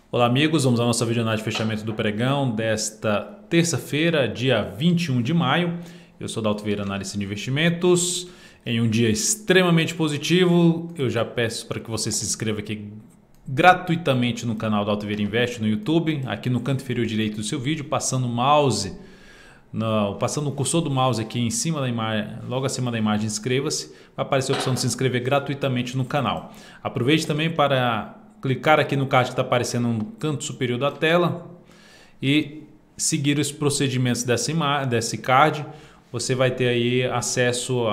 Olá amigos, vamos à nossa videoanálise de fechamento do pregão desta terça-feira, dia 21 de maio. Eu sou Dalto Vieira, analista de investimentos. Em um dia extremamente positivo, eu já peço para que você se inscreva aqui gratuitamente no canal Dalto Vieira Invest no YouTube, aqui no canto inferior direito do seu vídeo, passando o mouse, passando o cursor do mouse aqui em cima da imagem, logo acima da imagem, inscreva-se. Vai aparecer a opção de se inscrever gratuitamente no canal. Aproveite também para clicar aqui no card que está aparecendo no canto superior da tela e seguir os procedimentos desse card. Você vai ter aí acesso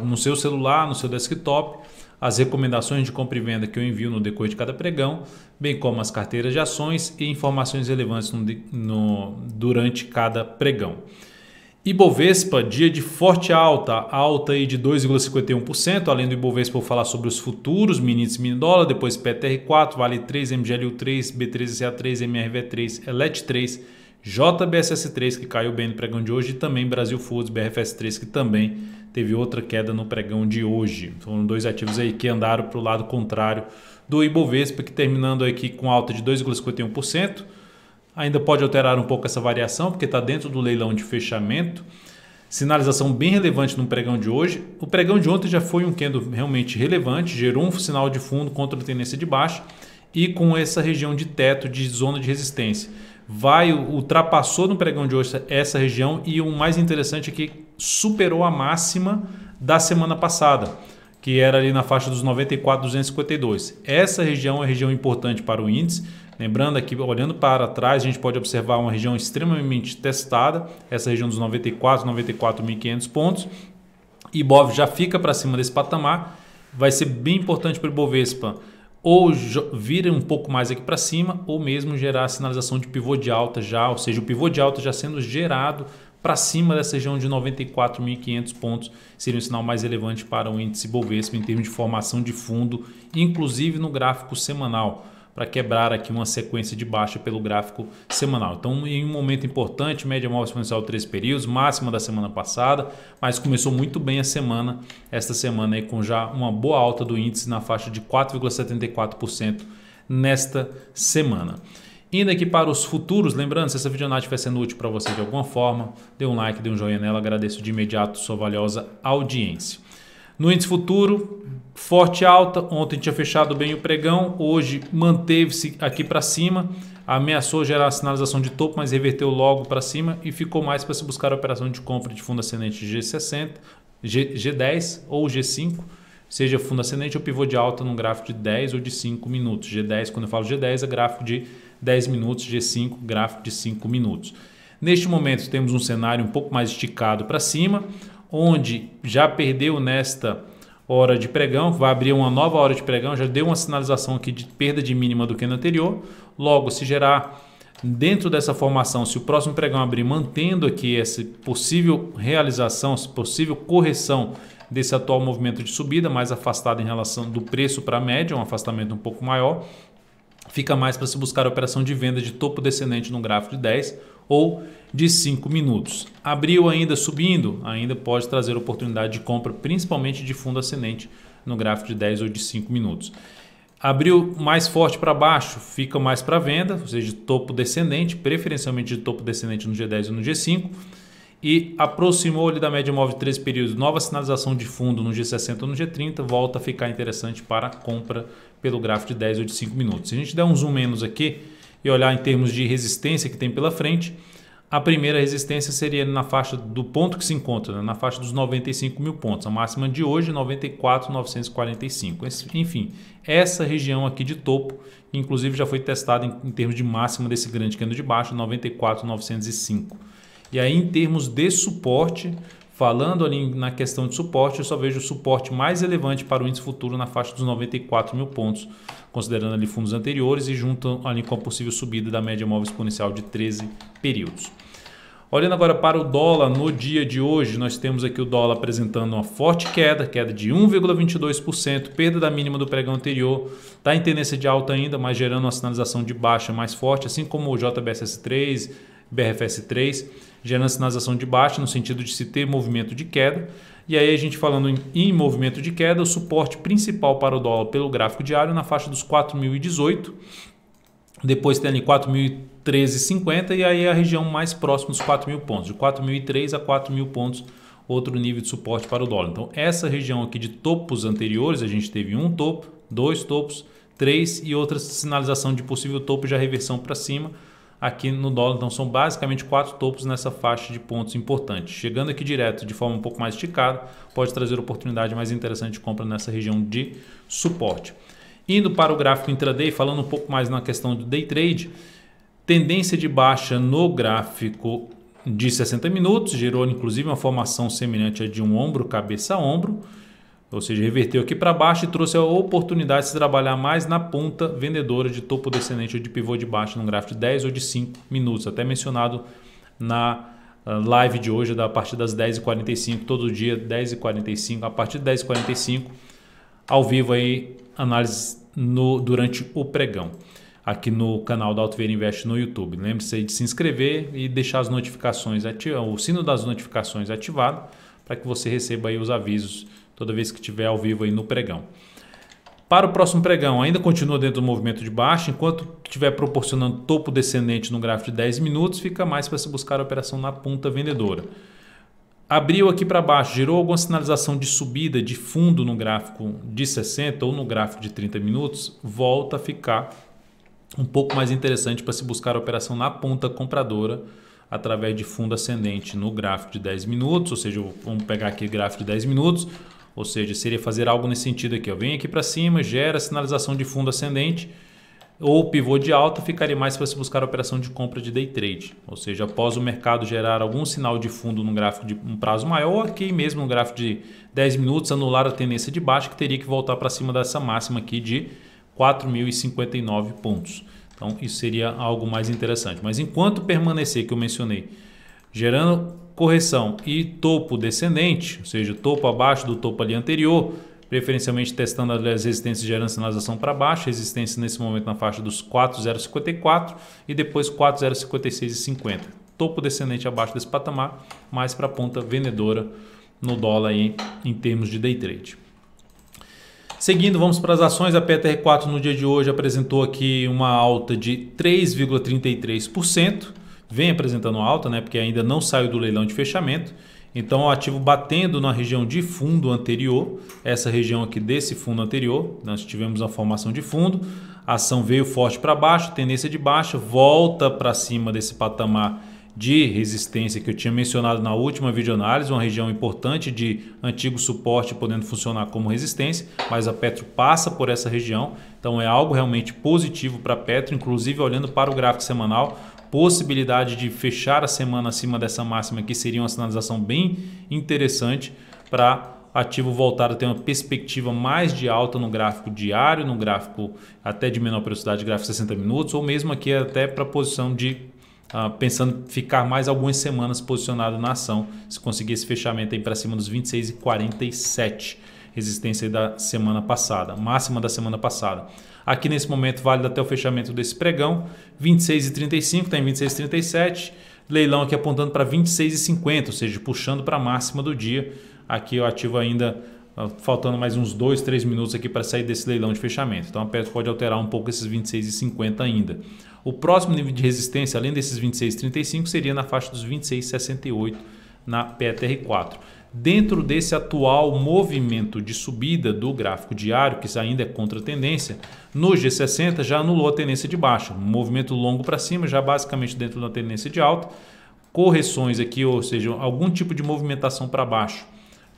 no seu celular, no seu desktop, as recomendações de compra e venda que eu envio no decorrer de cada pregão, bem como as carteiras de ações e informações relevantes durante cada pregão. Ibovespa, dia de forte alta aí de 2,51%, além do Ibovespa vou falar sobre os futuros, mini índice mini dólar, depois PTR4, Vale 3, MGLU3, B3CA3, MRV3, ELET3, JBSS3 que caiu bem no pregão de hoje e também Brasil Foods, BRFS3 que também teve outra queda no pregão de hoje. Foram dois ativos aí que andaram para o lado contrário do Ibovespa, que terminando aqui com alta de 2,51%. Ainda pode alterar um pouco essa variação, porque está dentro do leilão de fechamento. Sinalização bem relevante no pregão de hoje. O pregão de ontem já foi um candle realmente relevante, gerou um sinal de fundo contra a tendência de baixa e com essa região de teto, de zona de resistência. Ultrapassou no pregão de hoje essa região e o mais interessante é que superou a máxima da semana passada, que era ali na faixa dos 94.252. Essa região é uma região importante para o índice. Lembrando aqui, olhando para trás, a gente pode observar uma região extremamente testada, essa região dos 94.500 pontos. Ibov já fica para cima desse patamar, vai ser bem importante para o Ibovespa ou vir um pouco mais aqui para cima, ou mesmo gerar a sinalização de pivô de alta já, ou seja, o pivô de alta já sendo gerado para cima dessa região de 94.500 pontos, seria um sinal mais relevante para o índice Ibovespa em termos de formação de fundo, inclusive no gráfico semanal, para quebrar aqui uma sequência de baixa pelo gráfico semanal. Então, em um momento importante, média móvel exponencial 3 períodos, máxima da semana passada, mas começou muito bem a semana, esta semana aí com já uma boa alta do índice na faixa de 4,74% nesta semana. Indo aqui para os futuros, lembrando, se essa videoanálise estiver sendo útil para você de alguma forma, dê um like, dê um joinha nela, agradeço de imediato sua valiosa audiência. No índice futuro, forte alta, ontem tinha fechado bem o pregão, hoje manteve-se aqui para cima, ameaçou gerar a sinalização de topo, mas reverteu logo para cima e ficou mais para se buscar a operação de compra de fundo ascendente G60, G10 ou G5, seja fundo ascendente ou pivô de alta num gráfico de 10 ou de 5 minutos. G10, quando eu falo G10, é gráfico de 10 minutos, G5, gráfico de 5 minutos. Neste momento temos um cenário um pouco mais esticado para cima, onde já perdeu nesta hora de pregão, vai abrir uma nova hora de pregão, já deu uma sinalização aqui de perda de mínima do candle anterior. Logo, se gerar dentro dessa formação, se o próximo pregão abrir mantendo aqui essa possível realização, essa possível correção desse atual movimento de subida, mais afastado em relação do preço para a média, um afastamento um pouco maior, fica mais para se buscar a operação de venda de topo descendente no gráfico de 10 ou de 5 minutos. Abriu ainda subindo, ainda pode trazer oportunidade de compra, principalmente de fundo ascendente no gráfico de 10 ou de 5 minutos. Abriu mais forte para baixo, fica mais para venda, ou seja, de topo descendente, preferencialmente de topo descendente no G10 ou no G5. E aproximou-lhe da média móvel de 13 períodos, nova sinalização de fundo no G60 ou no G30, volta a ficar interessante para compra pelo gráfico de 10 ou de 5 minutos. Se a gente der um zoom menos aqui e olhar em termos de resistência que tem pela frente, a primeira resistência seria na faixa do ponto que se encontra, né? Na faixa dos 95 mil pontos. A máxima de hoje, 94.945. Enfim, essa região aqui de topo, inclusive já foi testada em termos de máxima desse grande candle de baixo, 94.905. E aí, em termos de suporte, falando ali na questão de suporte, eu só vejo o suporte mais relevante para o índice futuro na faixa dos 94 mil pontos, considerando ali fundos anteriores e junto ali com a possível subida da média móvel exponencial de 13 períodos. Olhando agora para o dólar, no dia de hoje, nós temos aqui o dólar apresentando uma forte queda de 1,22%, perda da mínima do pregão anterior, está em tendência de alta ainda, mas gerando uma sinalização de baixa mais forte, assim como o JBSS3, BRFS3, gerando sinalização de baixa no sentido de se ter movimento de queda. E aí a gente falando em movimento de queda, o suporte principal para o dólar pelo gráfico diário na faixa dos 4.018 Depois tem ali 4.013,50 e aí a região mais próxima dos 4.000 pontos, de 4.003 a 4.000 pontos, outro nível de suporte para o dólar. Então essa região aqui de topos anteriores, a gente teve um topo, dois topos, três e outra sinalização de possível topo já reversão para cima aqui no dólar. Então são basicamente 4 topos nessa faixa de pontos importantes. Chegando aqui direto de forma um pouco mais esticada, pode trazer oportunidade mais interessante de compra nessa região de suporte. Indo para o gráfico intraday, falando um pouco mais na questão do day trade, tendência de baixa no gráfico de 60 minutos, gerou inclusive uma formação semelhante a de um ombro, cabeça a ombro, ou seja, reverteu aqui para baixo e trouxe a oportunidade de se trabalhar mais na ponta vendedora de topo descendente ou de pivô de baixa no gráfico de 10 ou de 5 minutos, até mencionado na live de hoje, a partir das 10h45, todo dia 10h45, a partir de 10h45, ao vivo aí, análise durante o pregão, aqui no canal da Alto Vieira Invest no YouTube. Lembre-se aí de se inscrever e deixar as notificações o sino das notificações ativado, para que você receba aí os avisos toda vez que estiver ao vivo aí no pregão. Para o próximo pregão, ainda continua dentro do movimento de baixa, enquanto estiver proporcionando topo descendente no gráfico de 10 minutos, fica mais para se buscar a operação na ponta vendedora. Abriu aqui para baixo, gerou alguma sinalização de subida de fundo no gráfico de 60 ou no gráfico de 30 minutos, volta a ficar um pouco mais interessante para se buscar a operação na ponta compradora através de fundo ascendente no gráfico de 10 minutos, ou seja, vamos pegar aqui o gráfico de 10 minutos, ou seja, seria fazer algo nesse sentido aqui, ó. Vem aqui para cima, gera sinalização de fundo ascendente ou pivô de alta, ficaria mais para se buscar a operação de compra de day trade, ou seja, após o mercado gerar algum sinal de fundo no gráfico de um prazo maior, aqui mesmo no gráfico de 10 minutos, anular a tendência de baixa, que teria que voltar para cima dessa máxima aqui de 4.059 pontos. Então isso seria algo mais interessante. Mas enquanto permanecer, que eu mencionei, gerando correção e topo descendente, ou seja, topo abaixo do topo ali anterior, preferencialmente testando as resistências, gerando sinalização para baixo, resistência nesse momento na faixa dos 4.054 e depois 4.056,50. Topo descendente abaixo desse patamar, mais para a ponta vendedora no dólar aí, em termos de day trade. Seguindo, vamos para as ações. A PTR4 no dia de hoje apresentou aqui uma alta de 3,33%. Vem apresentando alta, né, porque ainda não saiu do leilão de fechamento. Então o ativo batendo na região de fundo anterior, essa região aqui desse fundo anterior, nós tivemos a formação de fundo, a ação veio forte para baixo, tendência de baixa, volta para cima desse patamar de resistência que eu tinha mencionado na última videoanálise, uma região importante de antigo suporte podendo funcionar como resistência, mas a Petro passa por essa região, então é algo realmente positivo para a Petro, inclusive olhando para o gráfico semanal, possibilidade de fechar a semana acima dessa máxima aqui seria uma sinalização bem interessante para ativo voltar a ter uma perspectiva mais de alta no gráfico diário, no gráfico até de menor velocidade, gráfico 60 minutos, ou mesmo aqui até para a posição de pensando ficar mais algumas semanas posicionado na ação, se conseguir esse fechamento aí para cima dos 26,47, resistência aí da semana passada, máxima da semana passada. Aqui nesse momento válido até o fechamento desse pregão, 26,35, está em 26,37, leilão aqui apontando para 26,50, ou seja, puxando para a máxima do dia. Aqui o ativo ainda faltando mais uns 2, 3 minutos aqui para sair desse leilão de fechamento. Então a Petro pode alterar um pouco esses 26,50 ainda. O próximo nível de resistência, além desses 26,35, seria na faixa dos 26,68 na PTR4. Dentro desse atual movimento de subida do gráfico diário, que ainda é contra a tendência, no G60 já anulou a tendência de baixa. Um movimento longo para cima, já basicamente dentro da tendência de alta. Correções aqui, ou seja, algum tipo de movimentação para baixo,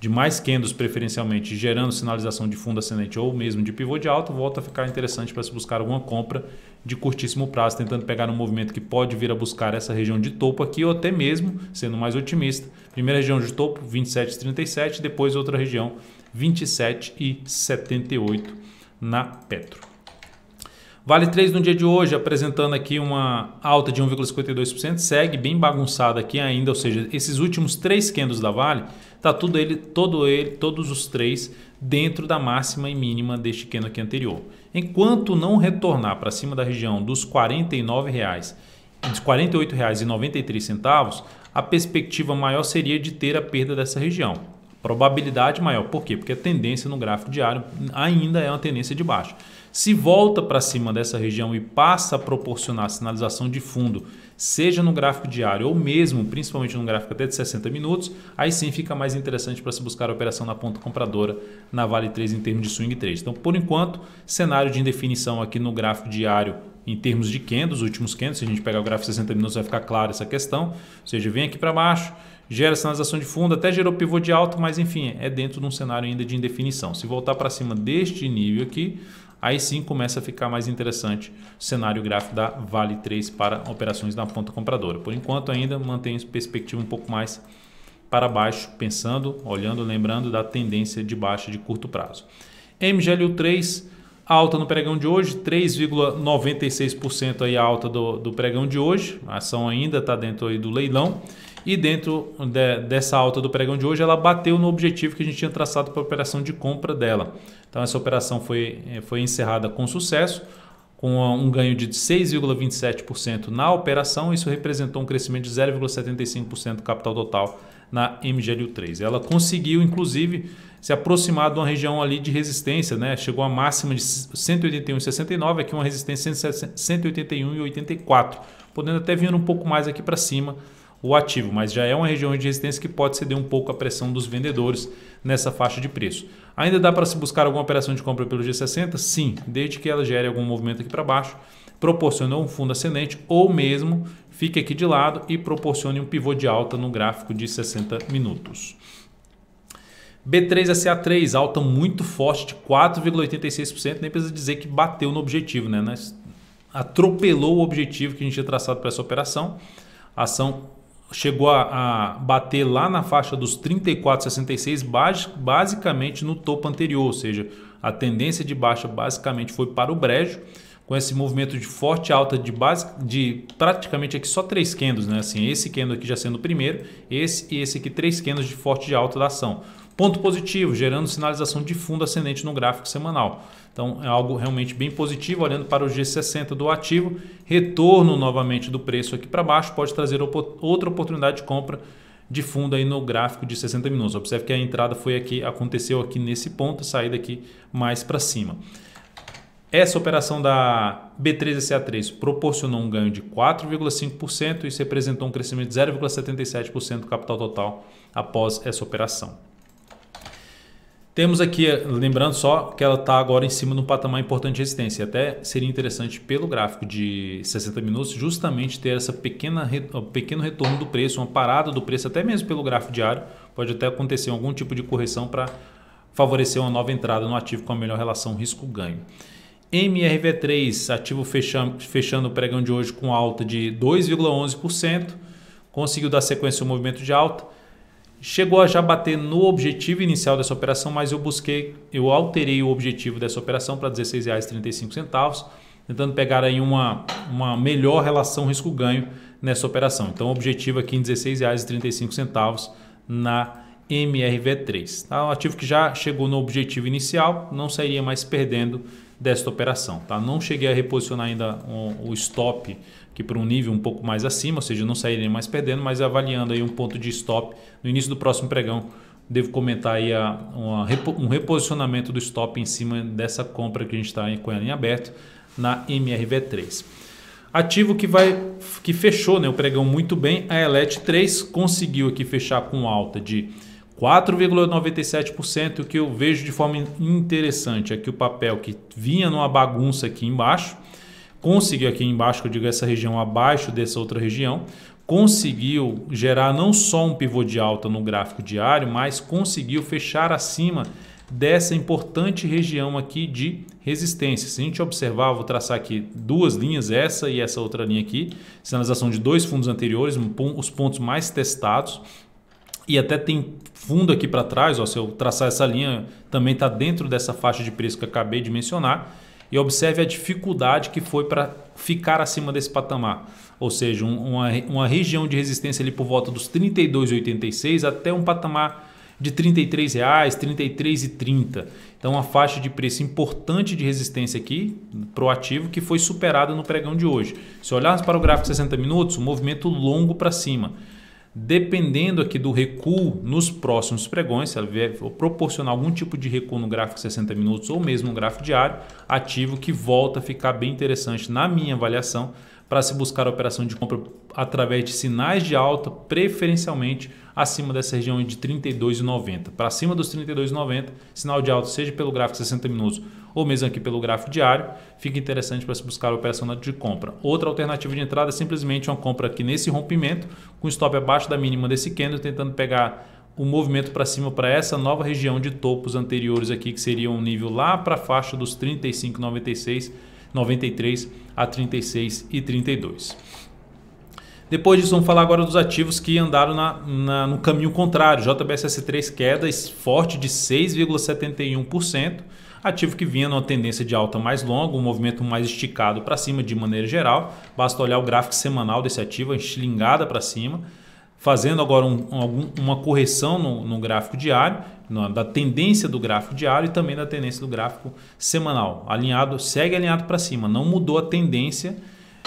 de mais candles preferencialmente, gerando sinalização de fundo ascendente ou mesmo de pivô de alta, volta a ficar interessante para se buscar alguma compra de curtíssimo prazo, tentando pegar um movimento que pode vir a buscar essa região de topo aqui, ou até mesmo, sendo mais otimista, primeira região de topo 27,37, depois outra região 27,78 na Petro. Vale 3 no dia de hoje, apresentando aqui uma alta de 1,52%, segue bem bagunçado aqui ainda, ou seja, esses últimos 3 candles da Vale, está todos os 3 dentro da máxima e mínima deste candle aqui anterior. Enquanto não retornar para cima da região dos R$ 49,00, dos R$ 48,93, a perspectiva maior seria de ter a perda dessa região. Probabilidade maior. Por quê? Porque a tendência no gráfico diário ainda é uma tendência de baixa. Se volta para cima dessa região e passa a proporcionar sinalização de fundo, seja no gráfico diário ou mesmo, principalmente no gráfico até de 60 minutos, aí sim fica mais interessante para se buscar a operação na ponta compradora na Vale 3 em termos de swing trade. Então, por enquanto, cenário de indefinição aqui no gráfico diário em termos de candles, os últimos candles, se a gente pegar o gráfico de 60 minutos vai ficar claro essa questão, ou seja, vem aqui para baixo, gera sinalização de fundo, até gerou pivô de alta, mas enfim, é dentro de um cenário ainda de indefinição. Se voltar para cima deste nível aqui, aí sim começa a ficar mais interessante o cenário gráfico da Vale 3 para operações na ponta compradora. Por enquanto ainda mantém perspectiva um pouco mais para baixo, pensando, olhando, lembrando da tendência de baixa de curto prazo. MGLU3, alta no pregão de hoje, 3,96% aí a alta do pregão de hoje. A ação ainda está dentro aí do leilão. E dentro dessa alta do pregão de hoje, ela bateu no objetivo que a gente tinha traçado para a operação de compra dela. Então essa operação foi encerrada com sucesso, com um ganho de 6,27% na operação. Isso representou um crescimento de 0,75% do capital total na MGLU3. Ela conseguiu, inclusive, se aproximar de uma região ali de resistência, né? Chegou a máxima de 181,69, aqui uma resistência de 181,84, podendo até vir um pouco mais aqui para cima o ativo, mas já é uma região de resistência que pode ceder um pouco a pressão dos vendedores nessa faixa de preço. Ainda dá para se buscar alguma operação de compra pelo G60? Sim, desde que ela gere algum movimento aqui para baixo, proporcione um fundo ascendente ou mesmo fique aqui de lado e proporcione um pivô de alta no gráfico de 60 minutos. B3SA3, alta muito forte de 4,86%, nem precisa dizer que bateu no objetivo, né? Atropelou o objetivo que a gente tinha traçado para essa operação. A ação chegou a bater lá na faixa dos 34,66, basicamente no topo anterior, ou seja, a tendência de baixa basicamente foi para o brejo, com esse movimento de forte alta de praticamente aqui só 3 candles, né? Assim, esse candle aqui já sendo o primeiro, esse e esse aqui 3 candles de forte de alta da ação. Ponto positivo, gerando sinalização de fundo ascendente no gráfico semanal. Então é algo realmente bem positivo, olhando para o G60 do ativo, retorno novamente do preço aqui para baixo, pode trazer outra oportunidade de compra de fundo aí no gráfico de 60 minutos. Observe que a entrada foi aqui, aconteceu aqui nesse ponto, saída aqui mais para cima. Essa operação da B3SA3 proporcionou um ganho de 4,5%, isso representou um crescimento de 0,77% do capital total após essa operação. Temos aqui, lembrando só que ela está agora em cima de um patamar importante de resistência. Até seria interessante pelo gráfico de 60 minutos justamente ter essa pequeno retorno do preço, uma parada do preço, até mesmo pelo gráfico diário. Pode até acontecer algum tipo de correção para favorecer uma nova entrada no ativo com a melhor relação risco-ganho. MRV3, ativo fechando o pregão de hoje com alta de 2,11%, conseguiu dar sequência ao movimento de alta, chegou a já bater no objetivo inicial dessa operação, mas eu alterei o objetivo dessa operação para R$ 16,35, tentando pegar aí uma melhor relação risco-ganho nessa operação. Então o objetivo aqui em R$ 16,35 na MRV3. Tá? Um ativo que já chegou no objetivo inicial, não sairia mais perdendo desta operação. Tá? Não cheguei a reposicionar ainda o stop aqui para um nível um pouco mais acima, ou seja, não sairia mais perdendo, mas avaliando aí um ponto de stop no início do próximo pregão, devo comentar aí um reposicionamento do stop em cima dessa compra que a gente está com ela em aberto na MRV3. Ativo que fechou, né, o pregão muito bem, a ELET3 conseguiu aqui fechar com alta de 4,97%. O que eu vejo de forma interessante é que o papel que vinha numa bagunça aqui embaixo, conseguiu aqui embaixo, que eu digo essa região abaixo dessa outra região, conseguiu gerar não só um pivô de alta no gráfico diário, mas conseguiu fechar acima dessa importante região aqui de resistência. Se a gente observar, vou traçar aqui duas linhas, essa e essa outra linha aqui, sinalização de dois fundos anteriores, os pontos mais testados, e até tem fundo aqui para trás, ó, se eu traçar essa linha, também está dentro dessa faixa de preço que eu acabei de mencionar, e observe a dificuldade que foi para ficar acima desse patamar, ou seja, uma região de resistência ali por volta dos R$ 32,86 até um patamar de R$ 33,00, R$ 33,30. Então, uma faixa de preço importante de resistência aqui para o ativo que foi superada no pregão de hoje. Se olharmos para o gráfico de 60 minutos, um movimento longo para cima. Dependendo aqui do recuo nos próximos pregões, se ela vier proporcionar algum tipo de recuo no gráfico 60 minutos ou mesmo no gráfico diário, ativo que volta a ficar bem interessante na minha avaliação para se buscar a operação de compra através de sinais de alta, preferencialmente acima dessa região de 32,90. Para cima dos 32,90, sinal de alta seja pelo gráfico 60 minutos ou mesmo aqui pelo gráfico diário, fica interessante para se buscar a operação de compra. Outra alternativa de entrada é simplesmente uma compra aqui nesse rompimento, com stop abaixo da mínima desse candle, tentando pegar o movimento para cima para essa nova região de topos anteriores aqui, que seria um nível lá para a faixa dos 35,93 a 36,32. Depois disso, vamos falar agora dos ativos que andaram no caminho contrário. JBSS3 queda forte de 6,71%. Ativo que vinha numa tendência de alta mais longa, um movimento mais esticado para cima de maneira geral. Basta olhar o gráfico semanal desse ativo, estilingada para cima, fazendo agora uma correção no gráfico diário, da tendência do gráfico diário e também da tendência do gráfico semanal. Segue alinhado para cima, não mudou a tendência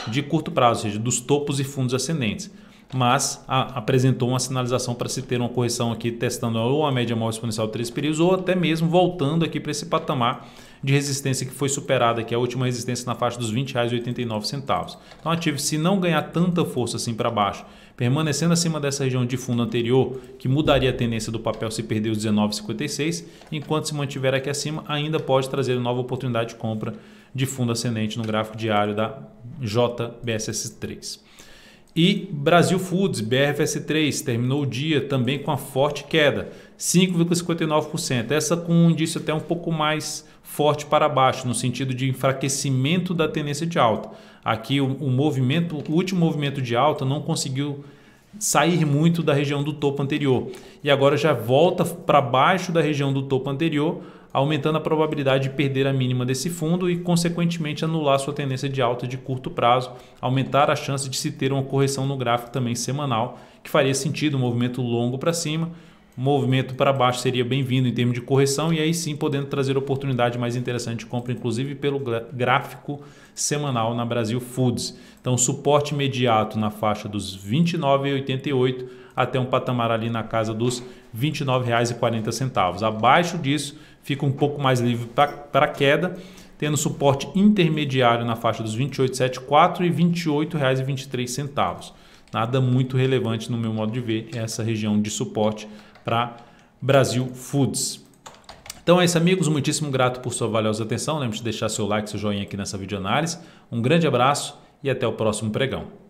de curto prazo, ou seja, dos topos e fundos ascendentes, mas apresentou uma sinalização para se ter uma correção aqui, testando ou a média móvel exponencial de 3 períodos ou até mesmo voltando aqui para esse patamar de resistência que foi superada, aqui a última resistência na faixa dos R$ 20,89. Então, ativo, se não ganhar tanta força assim para baixo, permanecendo acima dessa região de fundo anterior, que mudaria a tendência do papel se perder os 19,56, enquanto se mantiver aqui acima, ainda pode trazer nova oportunidade de compra de fundo ascendente no gráfico diário da JBSS3. E Brasil Foods, BRFS3, terminou o dia também com a forte queda, 5,59%. Essa com um indício até um pouco mais forte para baixo, no sentido de enfraquecimento da tendência de alta. Aqui o último movimento de alta não conseguiu sair muito da região do topo anterior. E agora já volta para baixo da região do topo anterior, aumentando a probabilidade de perder a mínima desse fundo e, consequentemente, anular sua tendência de alta de curto prazo, aumentar a chance de se ter uma correção no gráfico também semanal, que faria sentido, um movimento longo para cima, movimento para baixo seria bem-vindo em termos de correção e aí sim podendo trazer oportunidade mais interessante de compra, inclusive pelo gráfico semanal na Brasil Foods. Então, suporte imediato na faixa dos R$ 29,88 até um patamar ali na casa dos R$ 29,40. Abaixo disso, fica um pouco mais livre para queda, tendo suporte intermediário na faixa dos R$ 28,74 e R$ 28,23. Nada muito relevante no meu modo de ver essa região de suporte para Brasil Foods. Então é isso, amigos. Muitíssimo grato por sua valiosa atenção. Lembre-se de deixar seu like, seu joinha aqui nessa videoanálise. Um grande abraço e até o próximo pregão.